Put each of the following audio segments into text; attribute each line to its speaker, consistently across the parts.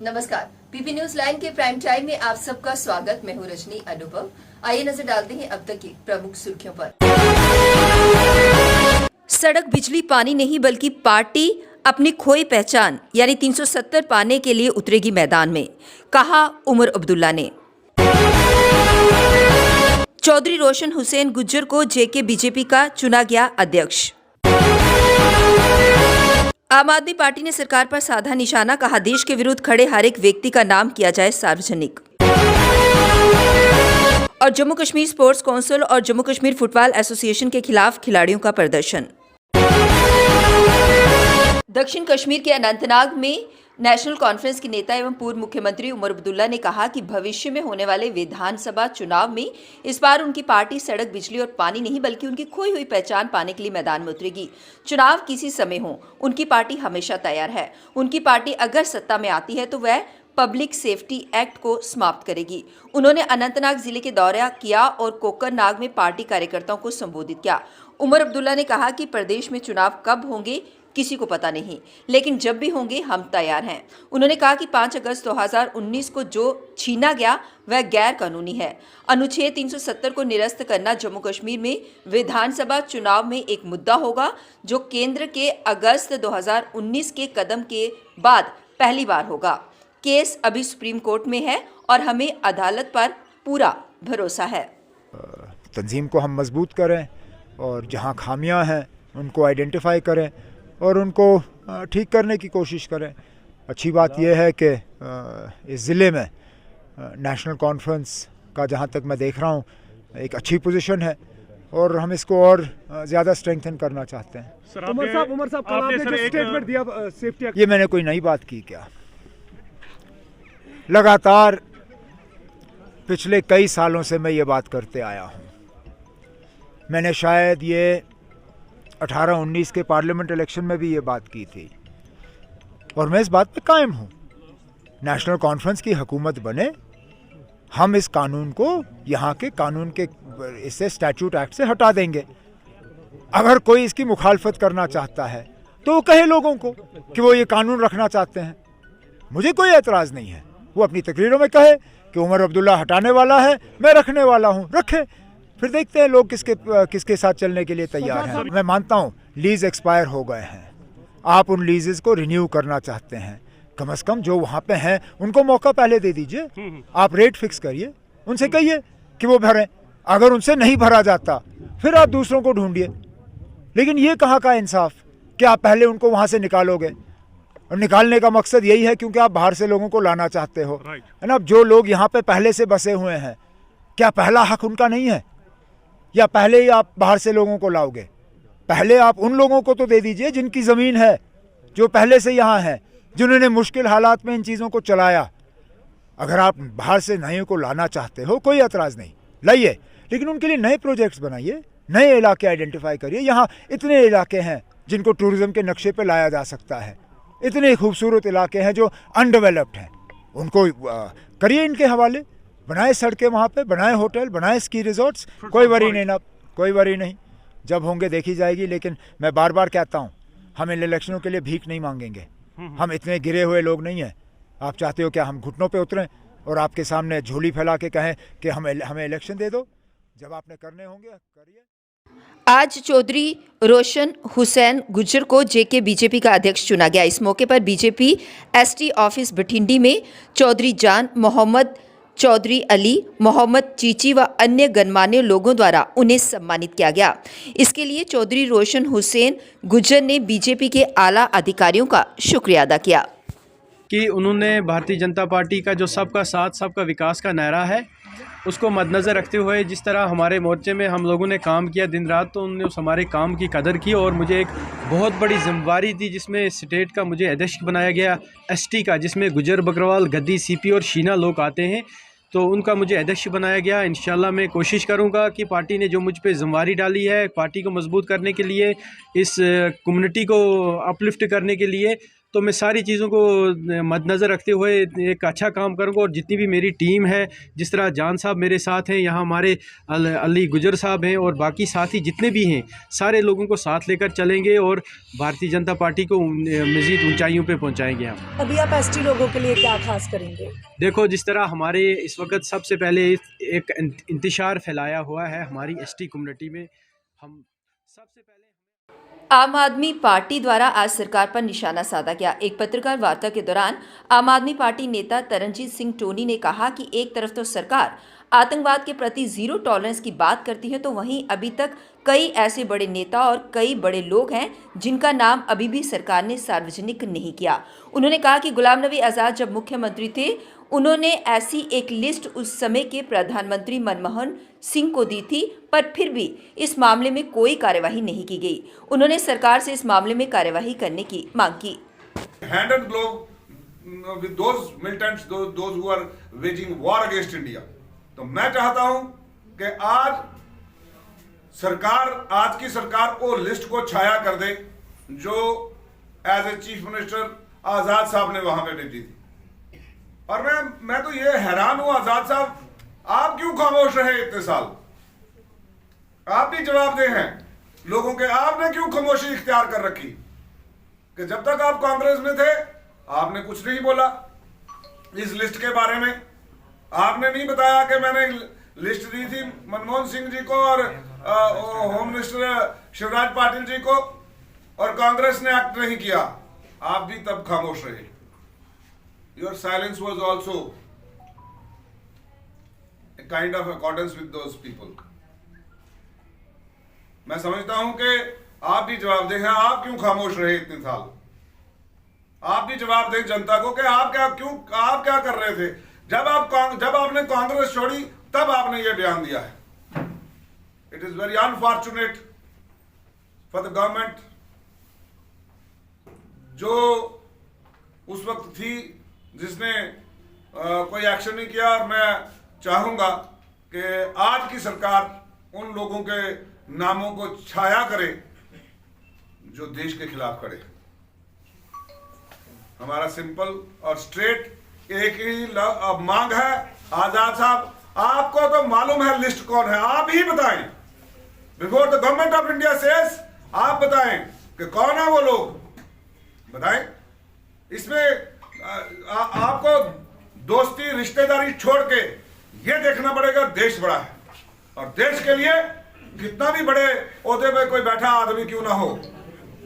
Speaker 1: नमस्कार, PP news line के prime time में आप सबका स्वागत। मैं हूं रजनी अनुभव। आइए नजर डालते हैं अब तक की प्रमुख सुर्खियों पर। सड़क बिजली पानी नहीं बल्कि पार्टी अपनी खोई पहचान यानी 370 पाने के लिए उतरेगी मैदान में, कहा उमर अब्दुल्ला ने। चौधरी रोशन हुसैन गुज्जर को जेके बीजेपी का चुना गया अध्यक्ष। आम आदमी पार्टी ने सरकार पर साधा निशाना, कहा देश के विरुद्ध खड़े हर एक व्यक्ति का नाम किया जाए सार्वजनिक। और जम्मू कश्मीर स्पोर्ट्स काउंसिल और जम्मू कश्मीर फुटबॉल एसोसिएशन के खिलाफ खिलाड़ियों का प्रदर्शन। दक्षिण कश्मीर के अनंतनाग में नेशनल कॉन्फ्रेंस के नेता एवं पूर्व मुख्यमंत्री उमर अब्दुल्ला ने कहा कि भविष्य में होने वाले विधानसभा चुनाव में इस बार उनकी पार्टी सड़क, बिजली और पानी नहीं बल्कि उनकी खोई हुई पहचान पाने के लिए मैदान में उतरेगी। चुनाव किसी समय हो, उनकी पार्टी हमेशा तैयार है। उनकी पार्टी अगर सत्ता में आती है तो वह पब्लिक सेफ्टी एक्ट को समाप्त करेगी। उन्होंने अनंतनाग जिले के दौरा किया और कोकरनाग में पार्टी कार्यकर्ताओं को संबोधित किया। उमर अब्दुल्ला ने कहा कि प्रदेश में चुनाव कब होंगे किसी को पता नहीं, लेकिन जब भी होंगे हम तैयार हैं। उन्होंने कहा कि 5 अगस्त 2019 को जो छीना गया वह गैर कानूनी है। अनुच्छेद 370 को निरस्त करना जम्मू कश्मीर में विधानसभा चुनाव में एक मुद्दा होगा, जो केंद्र के अगस्त 2019 के कदम के बाद पहली बार होगा। केस अभी सुप्रीम कोर्ट में है और हमें अदालत पर पूरा भरोसा है।
Speaker 2: तंजीम को हम मजबूत करें और जहां खामियां हैं उनको आइडेंटिफाई करें और उनको ठीक करने की कोशिश करें। अच्छी बात यह है कि इस ज़िले में नेशनल कॉन्फ्रेंस का जहां तक मैं देख रहा हूं एक अच्छी पोजीशन है और हम इसको और ज़्यादा स्ट्रेंथन करना चाहते हैं।
Speaker 3: उमर साहब कल आपने जो स्टेटमेंट दिया सेफ्टी,
Speaker 2: ये मैंने कोई नई बात की क्या? लगातार पिछले कई सालों से मैं ये बात करते आया हूँ। मैंने शायद ये 18-19 के पार्लियामेंट इलेक्शन में भी ये बात की थी और मैं इस बात पे कायम हूँ। नेशनल कॉन्फ्रेंस की हुकूमत बने, हम इस कानून को यहाँ के कानून के इससे स्टैट्यूट एक्ट से हटा देंगे। अगर कोई इसकी मुखालफत करना चाहता है तो वो कहे लोगों को कि वो ये कानून रखना चाहते हैं। मुझे कोई एतराज़ नहीं है, वो अपनी तकरीरों में कहे कि उमर अब्दुल्ला हटाने वाला है, मैं रखने वाला हूँ, रखे। फिर देखते हैं लोग किसके साथ चलने के लिए तैयार हैं। मैं मानता हूँ लीज एक्सपायर हो गए हैं, आप उन लीजेस को रिन्यू करना चाहते हैं, कम से कम जो वहाँ पे हैं उनको मौका पहले दे दीजिए। आप रेट फिक्स करिए, उनसे कहिए कि वो भरें। अगर उनसे नहीं भरा जाता फिर आप दूसरों को ढूंढिए। लेकिन ये कहाँ का इंसाफ कि आप पहले उनको वहाँ से निकालोगे, और निकालने का मकसद यही है क्योंकि आप बाहर से लोगों को लाना चाहते हो, है ना। अब जो लोग यहाँ पे पहले से बसे हुए हैं, क्या पहला हक उनका नहीं है? या पहले ही आप बाहर से लोगों को लाओगे? पहले आप उन लोगों को तो दे दीजिए जिनकी ज़मीन है, जो पहले से यहाँ है, जिन्होंने मुश्किल हालात में इन चीज़ों को चलाया। अगर आप बाहर से नए को लाना चाहते हो, कोई एतराज़ नहीं, लाइए, लेकिन उनके लिए नए प्रोजेक्ट्स बनाइए, नए इलाके आइडेंटिफाई करिए। यहाँ इतने इलाके हैं जिनको टूरिज़्म के नक्शे पर लाया जा सकता है, इतने खूबसूरत इलाके हैं जो अनडेवलप्ड हैं, उनको करिए इनके हवाले। बनाए सड़कें वहाँ पे, बनाए होटल, बनाए स्की रिजॉर्ट्स। कोई वरी नहीं ना, कोई वरी नहीं, जब होंगे देखी जाएगी। लेकिन मैं बार बार कहता हूँ, हम इन इलेक्शनों के लिए भीख नहीं मांगेंगे। हम इतने गिरे हुए लोग नहीं हैं। आप चाहते हो क्या हम घुटनों पे उतरें और आपके सामने झोली फैला के कहें कि हमें इलेक्शन दे दो? जब आपने करने होंगे करिए।
Speaker 1: आज चौधरी रोशन हुसैन गुज्जर को जेके बीजेपी का अध्यक्ष चुना गया। इस मौके पर बीजेपी एसटी ऑफिस बठिंडी में चौधरी जान, मोहम्मद चौधरी अली, मोहम्मद चीची व अन्य गणमान्य लोगों द्वारा उन्हें सम्मानित किया गया। इसके लिए चौधरी रोशन हुसैन गुज्जर ने बीजेपी के आला अधिकारियों का शुक्रिया अदा किया
Speaker 3: कि उन्होंने भारतीय जनता पार्टी का जो सबका साथ सबका विकास का नारा है उसको मद्देनज़र रखते हुए जिस तरह हमारे मोर्चे में हम लोगों ने काम किया दिन रात, तो उन्होंने उस हमारे काम की कदर की और मुझे एक बहुत बड़ी जिम्मेवारी दी जिसमें स्टेट का मुझे अध्यक्ष बनाया गया, एसटी का जिसमें गुजर बकरवाल, गद्दी, सीपी और शीना लोग आते हैं, तो उनका मुझे अध्यक्ष बनाया गया। इंशाल्लाह मैं कोशिश करूंगा कि पार्टी ने जो मुझ पे जिम्मेवारी डाली है पार्टी को मजबूत करने के लिए, इस कम्युनिटी को अपलिफ्ट करने के लिए, तो मैं सारी चीज़ों को मद्देनज़र रखते हुए एक अच्छा काम करूँगा। और जितनी भी मेरी टीम है, जिस तरह जान साहब मेरे साथ हैं, यहाँ हमारे अली गुजर साहब हैं और बाकी साथी जितने भी हैं, सारे लोगों को साथ लेकर चलेंगे और भारतीय जनता पार्टी को मज़ीद ऊंचाइयों पे पहुंचाएंगे हम।
Speaker 4: अभी आप एसटी लोगों के लिए क्या खास करेंगे?
Speaker 3: देखो, जिस तरह हमारे इस वक्त सबसे पहले एक इंतशार फैलाया हुआ है हमारी एसटी कम्युनिटी में, हम सबसे पहले
Speaker 1: आम आदमी पार्टी द्वारा आज सरकार पर निशाना साधा गया। एक पत्रकार वार्ता के दौरान आम आदमी पार्टी नेता तरनजीत सिंह टोनी ने कहा कि एक तरफ तो सरकार आतंकवाद के प्रति जीरो टॉलरेंस की बात करती है, तो वहीं अभी तक कई ऐसे बड़े नेता और कई बड़े लोग हैं जिनका नाम अभी भी सरकार ने सार्वजनिक नहीं किया। उन्होंने कहा कि गुलाम नबी आज़ाद जब मुख्यमंत्री थे, उन्होंने ऐसी एक लिस्ट उस समय के प्रधानमंत्री मनमोहन सिंह को दी थी, पर फिर भी इस मामले में कोई कार्यवाही नहीं की गई। उन्होंने सरकार से इस मामले में कार्यवाही करने की मांग की।
Speaker 5: Hand and glove with those militants, those who are waging war against India. तो मैं चाहता हूं कि आज की सरकार वो लिस्ट को छाया कर दे जो एज ए चीफ मिनिस्टर आजाद साहब ने वहां पे भेजी थी। और मैं तो ये हैरान हूं, आजाद साहब आप क्यों खामोश रहे इतने साल? आप भी जवाबदेह हैं लोगों के। आपने क्यों खामोशी इख्तियार कर रखी कि जब तक आप कांग्रेस में थे आपने कुछ नहीं बोला इस लिस्ट के बारे में? आपने नहीं बताया कि मैंने लिस्ट दी थी मनमोहन सिंह जी को और होम मिनिस्टर शिवराज पाटिल जी को, और कांग्रेस ने एक्ट नहीं किया। आप भी तब खामोश रहे। Your silence was also a kind of accordance with those people. मैं समझता हूं कि आप भी जवाबदेह हैं। आप क्यों खामोश रहे इतने साल? आप भी जवाब दें जनता को कि आप क्या कर रहे थे जब आपने कांग्रेस छोड़ी, तब आपने ये बयान दिया है। It is very unfortunate for the government जो उस वक्त थी जिसने कोई एक्शन नहीं किया। और मैं चाहूंगा कि आज की सरकार उन लोगों के नामों को छाया करे जो देश के खिलाफ खड़े। हमारा सिंपल और स्ट्रेट एक ही मांग है। आजाद साहब, आपको तो मालूम है लिस्ट कौन है, आप ही बताएं। Before the government of India says, आप बताएं कि कौन है वो लोग, बताएं। इसमें आपको दोस्ती रिश्तेदारी छोड़ के ये देखना पड़ेगा देश बड़ा है, और देश के लिए कितना भी बड़े ओहदे पे कोई बैठा आदमी क्यों ना हो,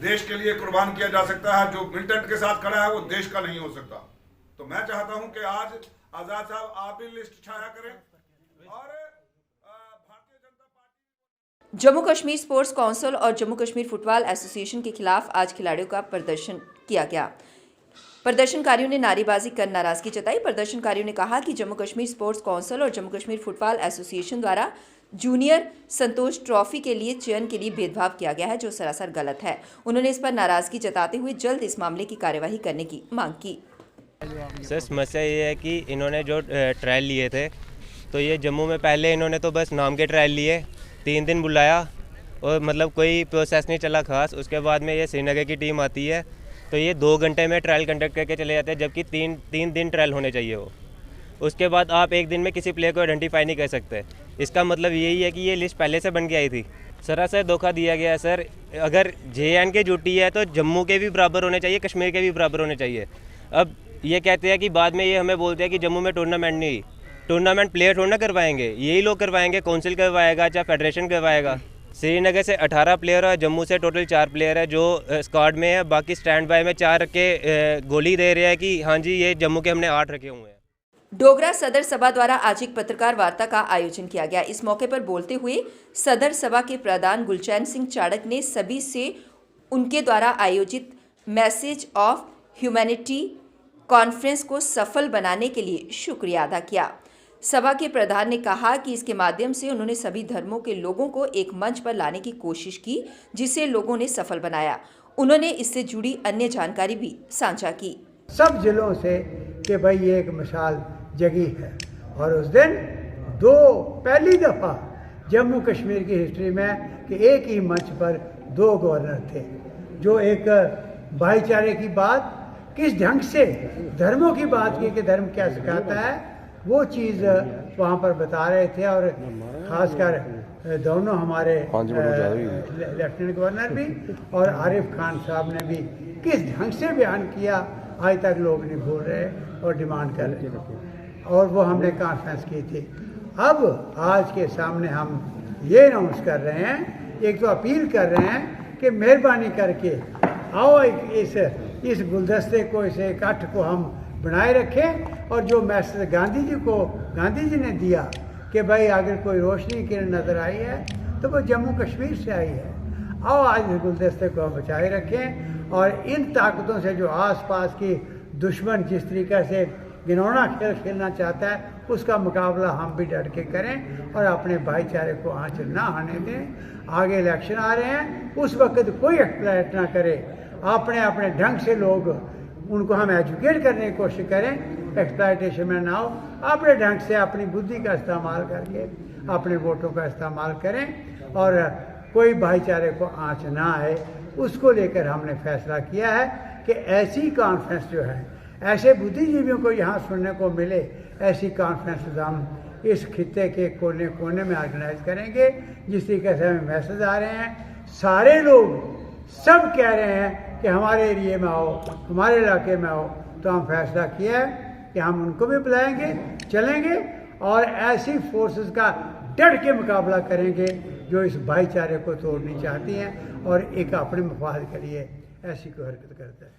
Speaker 5: देश के लिए कुर्बान किया जा सकता है। जो मिलिटेंट के साथ खड़ा है वो देश का नहीं हो सकता। तो मैं चाहता हूं कि आज आजाद साहब आप भी लिस्ट छाया करें। और Bharatiya Janata party
Speaker 1: Jammu Kashmir sports council और जम्मू कश्मीर फुटबॉल एसोसिएशन के खिलाफ आज खिलाड़ियों का प्रदर्शन किया गया। प्रदर्शनकारियों ने नारेबाजी कर नाराजगी जताई। प्रदर्शनकारियों ने कहा कि जम्मू कश्मीर स्पोर्ट्स काउंसिल और जम्मू कश्मीर फुटबॉल एसोसिएशन द्वारा जूनियर संतोष ट्रॉफी के लिए चयन के लिए भेदभाव किया गया है, जो सरासर गलत है। उन्होंने इस पर नाराजगी जताते हुए जल्द इस मामले की कार्यवाही करने की मांग की।
Speaker 6: सर, समस्या ये है कि इन्होंने जो ट्रायल लिए थे, तो ये जम्मू में पहले इन्होंने तो बस नाम के ट्रायल लिए, 3 दिन बुलाया और मतलब कोई प्रोसेस नहीं चला खास। उसके बाद में ये श्रीनगर की टीम आती है तो ये 2 घंटे में ट्रायल कंडक्ट करके चले जाते हैं, जबकि 3 दिन ट्रायल होने चाहिए वो। उसके बाद आप एक दिन में किसी प्लेयर को आइडेंटिफाई नहीं कर सकते। इसका मतलब यही है कि ये लिस्ट पहले से बन के आई थी। सरासर धोखा दिया गया है सर। अगर JNK जुटी है तो जम्मू के भी बराबर होने चाहिए, कश्मीर के भी बराबर होने चाहिए। अब ये कहते हैं कि बाद में ये हमें बोलते हैं कि जम्मू में टूर्नामेंट नहीं, टूर्नामेंट प्लेयर थोड़ा ना करवाएंगे, यही लोग करवाएंगे, काउंसिल करवाएगा चाहे फेडरेशन करवाएगा। श्रीनगर से 18 प्लेयर और जम्मू से टोटल 4 प्लेयर है जो स्क्वाड में है, बाकी स्टैंड बाय में 4 के गोली दे रहे हैं कि हाँ जी ये जम्मू के हमने 8 रखे हुए हैं।
Speaker 1: डोगरा सदर सभा द्वारा आज एक पत्रकार वार्ता का आयोजन किया गया। इस मौके पर बोलते हुए सदर सभा के प्रधान गुलचैन सिंह चाड़क ने सभी से उनके द्वारा आयोजित मैसेज ऑफ ह्यूमैनिटी कॉन्फ्रेंस को सफल बनाने के लिए शुक्रिया अदा किया। सभा के प्रधान ने कहा कि इसके माध्यम से उन्होंने सभी धर्मों के लोगों को एक मंच पर लाने की कोशिश की, जिसे लोगों ने सफल बनाया। उन्होंने इससे जुड़ी अन्य जानकारी भी साझा की।
Speaker 7: सब जिलों से कि भाई ये एक मिसाल जगी है, और उस दिन पहली दफ़ा जम्मू कश्मीर की हिस्ट्री में कि एक ही मंच पर 2 गवर्नर थे, जो एक भाईचारे की बात किस ढंग से धर्मों की बात की कि धर्म क्या सिखाता है, वो चीज़ वहाँ पर बता रहे थे। और ख़ासकर दोनों हमारे लेफ्टिनेंट गवर्नर भी और आरिफ खान साहब ने भी किस ढंग से बयान किया, आज तक लोग नहीं भूल रहे और डिमांड कर रहे हैं। और वो हमने कॉन्फ्रेंस की थी। अब आज के सामने हम ये अनाउंस कर रहे हैं, एक तो अपील कर रहे हैं कि मेहरबानी करके आओ इस गुलदस्ते को, इस इकट्ठ को हम बनाए रखें। और जो मैसेज गांधी जी ने दिया कि भाई अगर कोई रोशनी किरण नज़र आई है तो वो जम्मू कश्मीर से आई है, आओ आज इस गुलदस्ते को हम बचाए रखें। और इन ताकतों से जो आसपास की दुश्मन जिस तरीके से घिनौना खेल खेलना चाहता है, उसका मुकाबला हम भी डट के करें और अपने भाईचारे को आँच ना आने दें। आगे इलेक्शन आ रहे हैं, उस वक्त कोई एक्सप्लॉइट ना करे। अपने अपने ढंग से लोग उनको हम एजुकेट करने की कोशिश करें, एक्सप्लॉइटेशन में ना हो। अपने ढंग से अपनी बुद्धि का इस्तेमाल करके अपने वोटों का इस्तेमाल करें और कोई भाईचारे को आँच ना आए। उसको लेकर हमने फैसला किया है कि ऐसी कॉन्फ्रेंस जो है, ऐसे बुद्धिजीवियों को यहाँ सुनने को मिले, ऐसी कॉन्फ्रेंस हम इस खित्ते के कोने कोने में ऑर्गेनाइज करेंगे। जिस तरीके से हमें मैसेज आ रहे हैं, सारे लोग सब कह रहे हैं कि हमारे एरिए में आओ, हमारे इलाके में आओ, तो हम फैसला किया है कि हम उनको भी बुलाएंगे, चलेंगे और ऐसी फोर्सेस का डट के मुकाबला करेंगे जो इस भाईचारे को तोड़नी चाहती हैं और एक अपने मफाद के लिए ऐसी कोई हरकत करता है।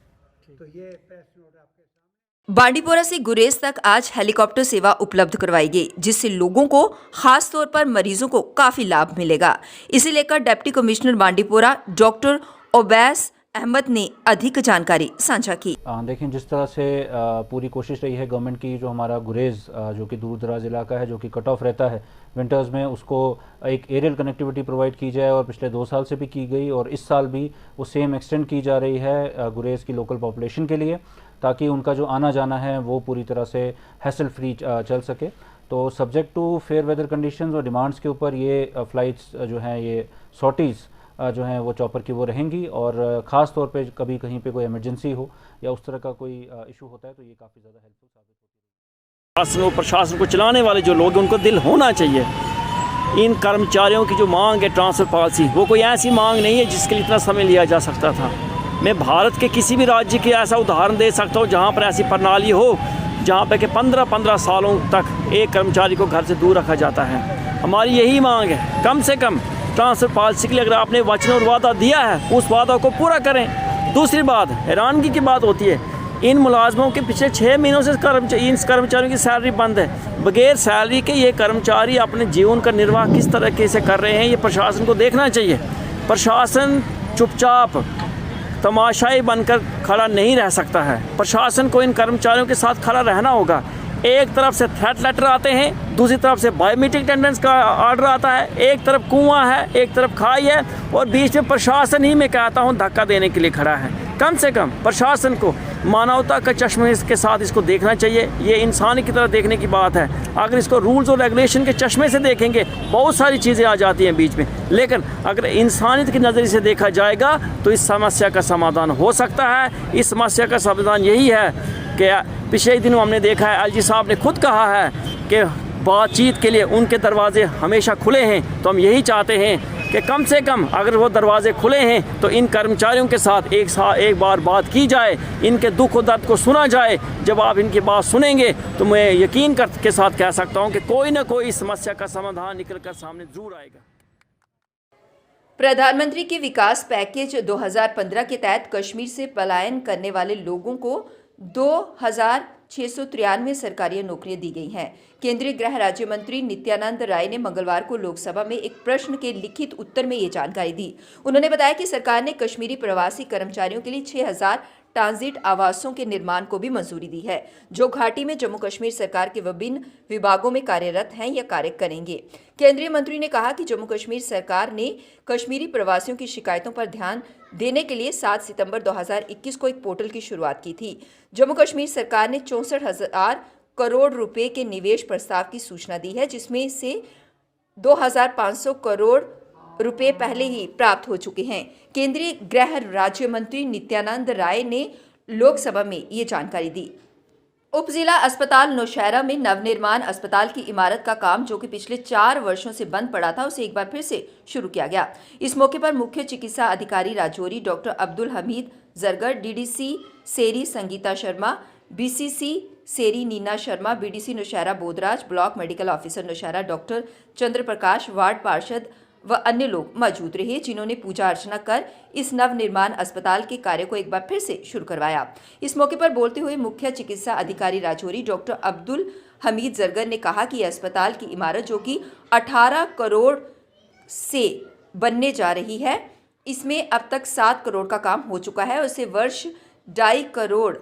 Speaker 7: तो ये प्रेस नोट आपके सामने।
Speaker 1: बांडीपोरा से गुरेज तक आज हेलीकॉप्टर सेवा उपलब्ध करवाई गई, जिससे लोगों को खास तौर पर मरीजों को काफी लाभ मिलेगा। इसे लेकर deputy commissioner Bandipora doctor Obais Ahmad ने अधिक जानकारी साझा की।
Speaker 8: देखें, जिस तरह से पूरी कोशिश रही है गवर्नमेंट की, जो हमारा गुरेज जो कि दूर दराज इलाका है, जो कि कट ऑफ रहता है विंटर्स में, उसको एक एरियल कनेक्टिविटी प्रोवाइड की जाए और पिछले 2 साल से भी की गई और इस साल भी वो सेम एक्सटेंड की जा रही है गुरेज की लोकल पॉपुलेशन के लिए, ताकि उनका जो आना जाना है वो पूरी तरह से हैसल फ्री चल सके। तो subject to fair weather conditions और डिमांड्स के ऊपर ये फ़्लाइट्स जो हैं, ये सॉर्टीज़ जो हैं वो चॉपर की वो रहेंगी। और ख़ास तौर पे कभी कहीं पे कोई इमरजेंसी हो या उस तरह का कोई इशू होता है तो ये काफ़ी ज़्यादा हेल्पफुल साबित होती है।
Speaker 9: प्रशासन को चलाने वाले जो लोग हैं उनको दिल होना चाहिए। इन कर्मचारियों की जो मांग है ट्रांसफ़र पॉलिसी, वो कोई ऐसी मांग नहीं है जिसके लिए इतना समय लिया जा सकता था। मैं भारत के किसी भी राज्य की ऐसा उदाहरण दे सकता हूँ जहाँ पर ऐसी प्रणाली हो, जहाँ पर कि 15-15 सालों तक एक कर्मचारी को घर से दूर रखा जाता है। हमारी यही मांग है, कम से कम ट्रांसफ़र पॉलिसी के लिए अगर आपने वचन और वादा दिया है, उस वादा को पूरा करें। दूसरी बात, हैरानगी की बात होती है, इन मुलाजमों के पिछले 6 महीनों से इन कर्मचारियों की सैलरी बंद है। बगैर सैलरी के ये कर्मचारी अपने जीवन का निर्वाह किस तरीके से कर रहे हैं, ये प्रशासन को देखना चाहिए। प्रशासन चुपचाप तमाशाई बनकर खड़ा नहीं रह सकता है। प्रशासन को इन कर्मचारियों के साथ खड़ा रहना होगा। एक तरफ से थ्रेट लेटर आते हैं, दूसरी तरफ से बायोमेट्रिक अटेंडेंस का ऑर्डर आता है, एक तरफ कुआं है, एक तरफ खाई है और बीच में प्रशासन ही, मैं कहता हूं, धक्का देने के लिए खड़ा है। कम से कम प्रशासन को मानवता का चश्मे के साथ इसको देखना चाहिए। ये इंसानी की तरह देखने की बात है। अगर इसको रूल्स और रेगुलेशन के चश्मे से देखेंगे, बहुत सारी चीज़ें आ जाती हैं बीच में, लेकिन अगर इंसानियत की नज़रिए से देखा जाएगा तो इस समस्या का समाधान हो सकता है। इस समस्या का समाधान यही है कि पिछले दिनों हमने देखा है, एलजी साहब ने खुद कहा है कि बातचीत के लिए उनके दरवाजे हमेशा खुले हैं। तो हम यही चाहते हैं कि कम से कम अगर वो दरवाजे खुले हैं तो इन कर्मचारियों के साथ एक बार बात की जाए, इनके दुख और दर्द को सुना जाए। जब आप इनकी बात सुनेंगे तो मैं यकीन के साथ कह सकता हूँ कि कोई ना कोई समस्या का समाधान निकल कर सामने जरूर आएगा।
Speaker 1: प्रधानमंत्री के विकास पैकेज 2015 के तहत कश्मीर से पलायन करने वाले लोगों को 2693 सरकारी नौकरियां दी गई हैं। केंद्रीय गृह राज्य मंत्री नित्यानंद राय ने मंगलवार को लोकसभा में एक प्रश्न के लिखित उत्तर में ये जानकारी दी। उन्होंने बताया कि सरकार ने कश्मीरी प्रवासी कर्मचारियों के लिए 6000 ट्रांजिट आवासों के निर्माण को भी मंजूरी दी है, जो घाटी में जम्मू कश्मीर सरकार के विभिन्न विभागों में कार्यरत हैं या कार्य करेंगे। केंद्रीय मंत्री ने कहा कि जम्मू कश्मीर सरकार ने कश्मीरी प्रवासियों की शिकायतों पर ध्यान देने के लिए 7 सितंबर 2021 को एक पोर्टल की शुरुआत की थी। जम्मू कश्मीर सरकार ने 64,000 करोड़ रुपए के निवेश प्रस्ताव की सूचना दी है, जिसमें से 2500 करोड़ रुपए पहले ही प्राप्त हो चुके हैं। केंद्रीय गृह राज्य मंत्री नित्यानंद राय ने लोकसभा में ये जानकारी दी। उप जिला अस्पताल नौशहरा में नवनिर्माण अस्पताल की इमारत का काम जो कि पिछले 4 वर्षों से बंद पड़ा था, उसे एक बार फिर से शुरू किया गया। इस मौके पर मुख्य चिकित्सा अधिकारी Rajouri doctor Abdul Hamid Zargar, DDC Seri Sangeeta Sharma, BCC Seri Neena Sharma, BDC Naushera Bodhraj, block medical officer Naushera doctor Chandra Prakash, ward पार्षद व अन्य लोग मौजूद रहे, जिन्होंने पूजा अर्चना कर इस नवनिर्माण अस्पताल के कार्य को एक बार फिर से शुरू करवाया। इस मौके पर बोलते हुए मुख्य चिकित्सा अधिकारी राजौरी डॉक्टर अब्दुल हमीद जरगर ने कहा कि यह अस्पताल की इमारत जो कि 18 करोड़ से बनने जा रही है, इसमें अब तक 7 करोड़ का काम हो चुका है और इसे वर्ष 2.5 करोड़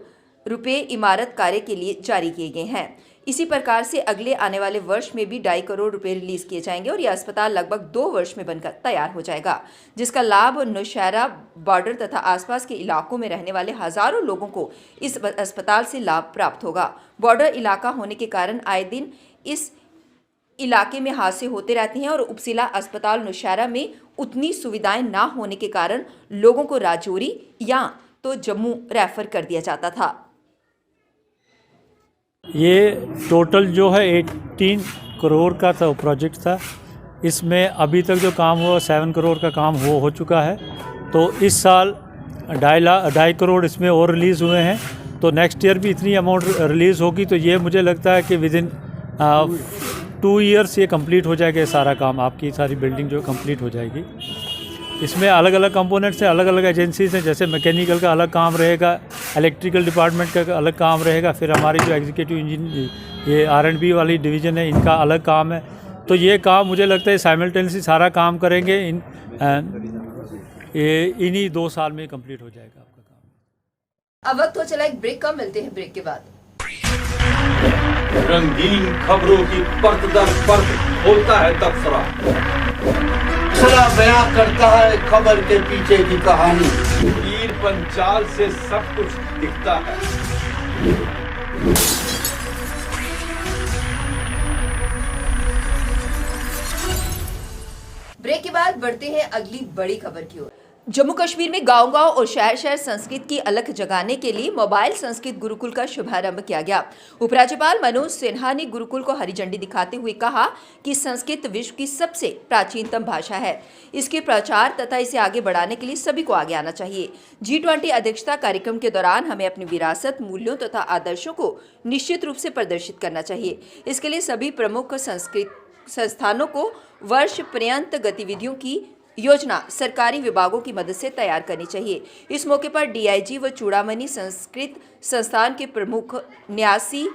Speaker 1: रुपए इमारत कार्य के लिए जारी किए गए हैं। इसी प्रकार से अगले आने वाले वर्ष में भी 2.5 करोड़ रुपए रिलीज किए जाएंगे और यह अस्पताल लगभग 2 वर्ष में बनकर तैयार हो जाएगा, जिसका लाभ नौशहरा बॉर्डर तथा आसपास के इलाकों में रहने वाले हजारों लोगों को इस अस्पताल से लाभ प्राप्त होगा। बॉर्डर इलाका होने के कारण आए दिन इस इलाके में हादसे होते रहते हैं और उपजिला अस्पताल नौशहरा में उतनी सुविधाएं ना होने के कारण लोगों को राजौरी या तो जम्मू रेफर कर दिया जाता था।
Speaker 10: ये टोटल जो है 18 करोड़ का था प्रोजेक्ट था। इसमें अभी तक जो काम हुआ 7 करोड़ का काम हो चुका है। तो इस साल 2.5 करोड़ इसमें और रिलीज़ हुए हैं। तो नेक्स्ट ईयर भी इतनी अमाउंट रिलीज़ होगी। तो ये मुझे लगता है कि विद इन 2 ईयर्स ये कंप्लीट हो जाएगा सारा काम, आपकी सारी बिल्डिंग जो कंप्लीट हो जाएगी। इसमें अलग अलग कंपोनेंट्स हैं, अलग अलग एजेंसीज हैं, जैसे मैकेनिकल का अलग काम रहेगा, इलेक्ट्रिकल डिपार्टमेंट का अलग काम रहेगा, फिर हमारी जो एग्जीक्यूटिव इंजीनियर ये R&B वाली डिवीज़न है, इनका अलग काम है। तो ये काम मुझे लगता है साइमल्टेनियसली सारा काम करेंगे, इन्हीं 2 साल में कंप्लीट हो जाएगा आपका काम।
Speaker 1: अब वक्त हो चला एक ब्रेक का, मिलते हैं ब्रेक के बाद।
Speaker 11: रंगीन खबरों की परत दर परत होता है तबसरा, बयां करता है खबर के पीछे की कहानी। वीर पंचाल से सब कुछ दिखता है।
Speaker 1: ब्रेक के बाद बढ़ते हैं अगली बड़ी खबर की ओर। जम्मू कश्मीर में गांव-गांव और शहर-शहर संस्कृत की अलख जगाने के लिए मोबाइल संस्कृत गुरुकुल का शुभारंभ किया गया। उपराज्यपाल मनोज सिन्हा ने गुरुकुल को हरी झंडी दिखाते हुए कहा कि संस्कृत विश्व की सबसे प्राचीनतम भाषा है। इसके प्रचार तथा इसे आगे बढ़ाने के लिए सभी को आगे आना चाहिए। G20 अध्यक्षता कार्यक्रम के दौरान हमें अपनी विरासत, मूल्यों तथा आदर्शों को निश्चित रूप से प्रदर्शित करना चाहिए। इसके लिए सभी प्रमुख संस्कृत संस्थानों को वर्ष पर्यंत गतिविधियों की योजना सरकारी विभागों की मदद से तैयार करनी चाहिए। इस मौके पर DIG व चूड़ामणि संस्कृत संस्थान के प्रमुख न्यासी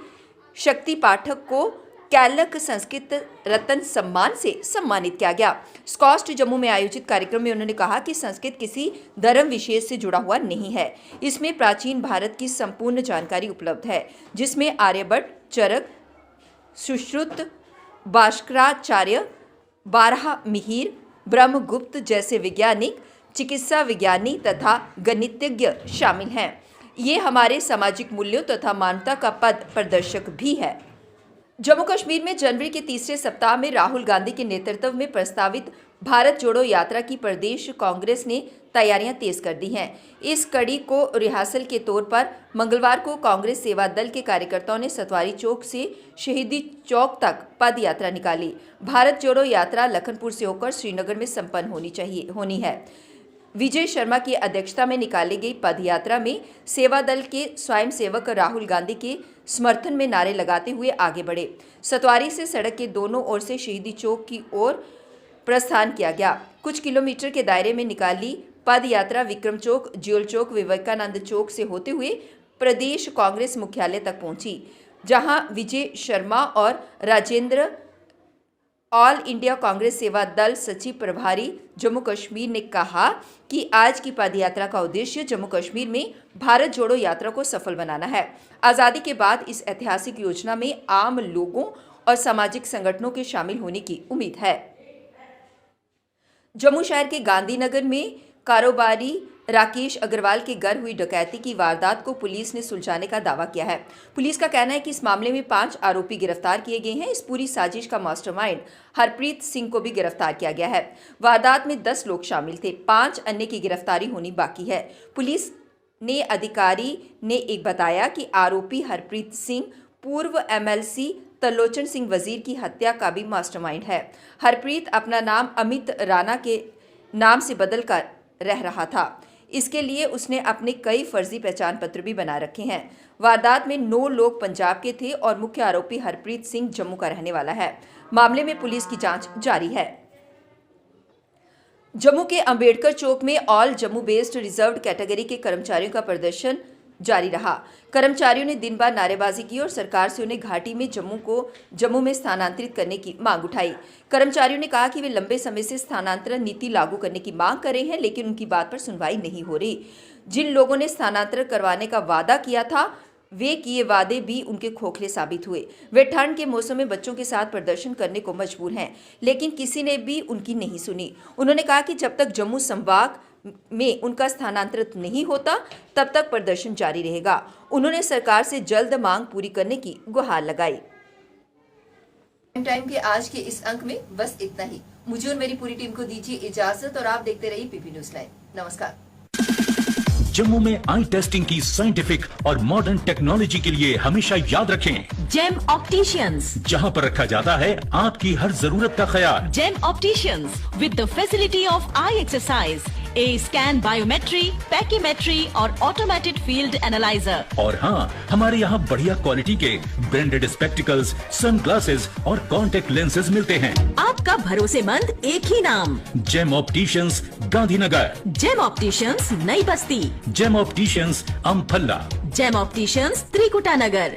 Speaker 1: शक्ति पाठक को कैलक संस्कृत रत्न सम्मान से सम्मानित किया गया। स्कॉस्ट जम्मू में आयोजित कार्यक्रम में उन्होंने कहा कि संस्कृत किसी धर्म विशेष से जुड़ा हुआ नहीं है। इसमें प्राचीन भारत की संपूर्ण जानकारी उपलब्ध है, जिसमें आर्यभट्ट, चरक, सुश्रुत, भास्कराचार्य, बारह मिहिर, ब्रह्मगुप्त जैसे वैज्ञानिक, चिकित्सा विज्ञानी तथा गणितज्ञ शामिल हैं। ये हमारे सामाजिक मूल्यों तथा मानवता का पथ प्रदर्शक भी है। जम्मू कश्मीर में जनवरी के तीसरे सप्ताह में राहुल गांधी के नेतृत्व में प्रस्तावित भारत जोड़ो यात्रा की प्रदेश कांग्रेस ने तैयारियां तेज कर दी हैं। इस कड़ी को रिहर्सल के तौर पर मंगलवार को कांग्रेस सेवा दल के कार्यकर्ताओं ने सतवारी चौक से शहीदी चौक तक पद यात्रा निकाली। भारत जोड़ो यात्रा लखनपुर से होकर श्रीनगर में संपन्न होनी है। विजय शर्मा की अध्यक्षता में निकाली गई पद यात्रा में सेवा दल के स्वयंसेवक राहुल गांधी के समर्थन में नारे लगाते हुए आगे बढ़े। सतवारी से सड़क के दोनों ओर से शहीदी चौक की ओर प्रस्थान किया गया। कुछ किलोमीटर के दायरे में निकाली पद यात्रा विक्रम चौक, ज्योल चौक, विवेकानंद चौक से होते हुए प्रदेश कांग्रेस मुख्यालय तक पहुंची, जहां विजय शर्मा और राजेंद्र ऑल इंडिया कांग्रेस सेवा दल सचिव प्रभारी जम्मू कश्मीर ने कहा कि आज की पदयात्रा का उद्देश्य जम्मू कश्मीर में भारत जोड़ो यात्रा को सफल बनाना है। आज़ादी के बाद इस ऐतिहासिक योजना में आम लोगों और सामाजिक संगठनों के शामिल होने की उम्मीद है। जम्मू शहर के गांधीनगर में कारोबारी राकेश अग्रवाल के घर हुई डकैती की वारदात को पुलिस ने सुलझाने का दावा किया है। पुलिस का कहना है कि इस मामले में 5 आरोपी गिरफ्तार किए गए हैं। इस पूरी साजिश का मास्टरमाइंड हरप्रीत सिंह को भी गिरफ्तार किया गया है। वारदात में 10 लोग शामिल थे, 5 अन्य की गिरफ्तारी होनी बाकी है। पुलिस ने अधिकारी ने एक बताया कि आरोपी हरप्रीत सिंह पूर्व MLC तलोचन सिंह वजीर की हत्या का भी मास्टरमाइंड है। हरप्रीत अपना नाम अमित राणा के नाम से बदल कर रह रहा था। इसके लिए उसने अपने कई फर्जी पहचान पत्र भी बना रखे हैं। वारदात में 9 लोग पंजाब के थे और मुख्य आरोपी हरप्रीत सिंह जम्मू का रहने वाला है। मामले में पुलिस की जांच जारी है। जम्मू के अंबेडकर चौक में all Jammu based reserved category के कर्मचारियों का प्रदर्शन जारी रहा। कर्मचारियों ने दिन भर नारेबाजी की और सरकार से उन्हें घाटी में जम्मू में स्थानांतरित करने की मांग उठाई। कर्मचारियों ने कहा कि वे लंबे समय से स्थानांतरण नीति लागू करने की मांग कर रहे हैं, लेकिन उनकी बात पर सुनवाई नहीं हो रही। जिन लोगों ने स्थानांतरण करवाने का वादा किया था, वे किए वादे भी उनके खोखले साबित हुए। वे ठंड के मौसम में बच्चों के साथ प्रदर्शन करने को मजबूर हैं, लेकिन किसी ने भी उनकी नहीं सुनी। उन्होंने कहा कि जब तक जम्मू संभाग में उनका स्थानांतरित नहीं होता, तब तक प्रदर्शन जारी रहेगा। उन्होंने सरकार से जल्द मांग पूरी करने की गुहार लगाई। टाइम के आज के इस अंक में बस इतना ही। मुझे और मेरी पूरी टीम को दीजिए इजाजत और आप देखते रहिए पीपी न्यूज लाइव। नमस्कार।
Speaker 12: जम्मू में आई टेस्टिंग की साइंटिफिक और मॉडर्न टेक्नोलॉजी के लिए हमेशा याद रखें
Speaker 13: जेम ऑप्टिशियंस,
Speaker 12: जहां पर रखा जाता है आपकी हर जरूरत का ख्याल।
Speaker 13: Gem opticians with the facility of eye exercise, A scan, biometry, pachymetry और ऑटोमेटेड फील्ड एनालाइजर।
Speaker 12: और हाँ, हमारे यहाँ बढ़िया क्वालिटी के ब्रांडेड स्पेक्टिकल्स, सनग्लासेस और कॉन्टेक्ट लेंसेज मिलते हैं।
Speaker 13: आपका भरोसेमंद एक ही नाम,
Speaker 12: Gem opticians, Gandhinagar.
Speaker 13: Gem opticians, Nai Basti.
Speaker 12: Gem opticians, Amphalla.
Speaker 13: Gem opticians, Trikuta नगर।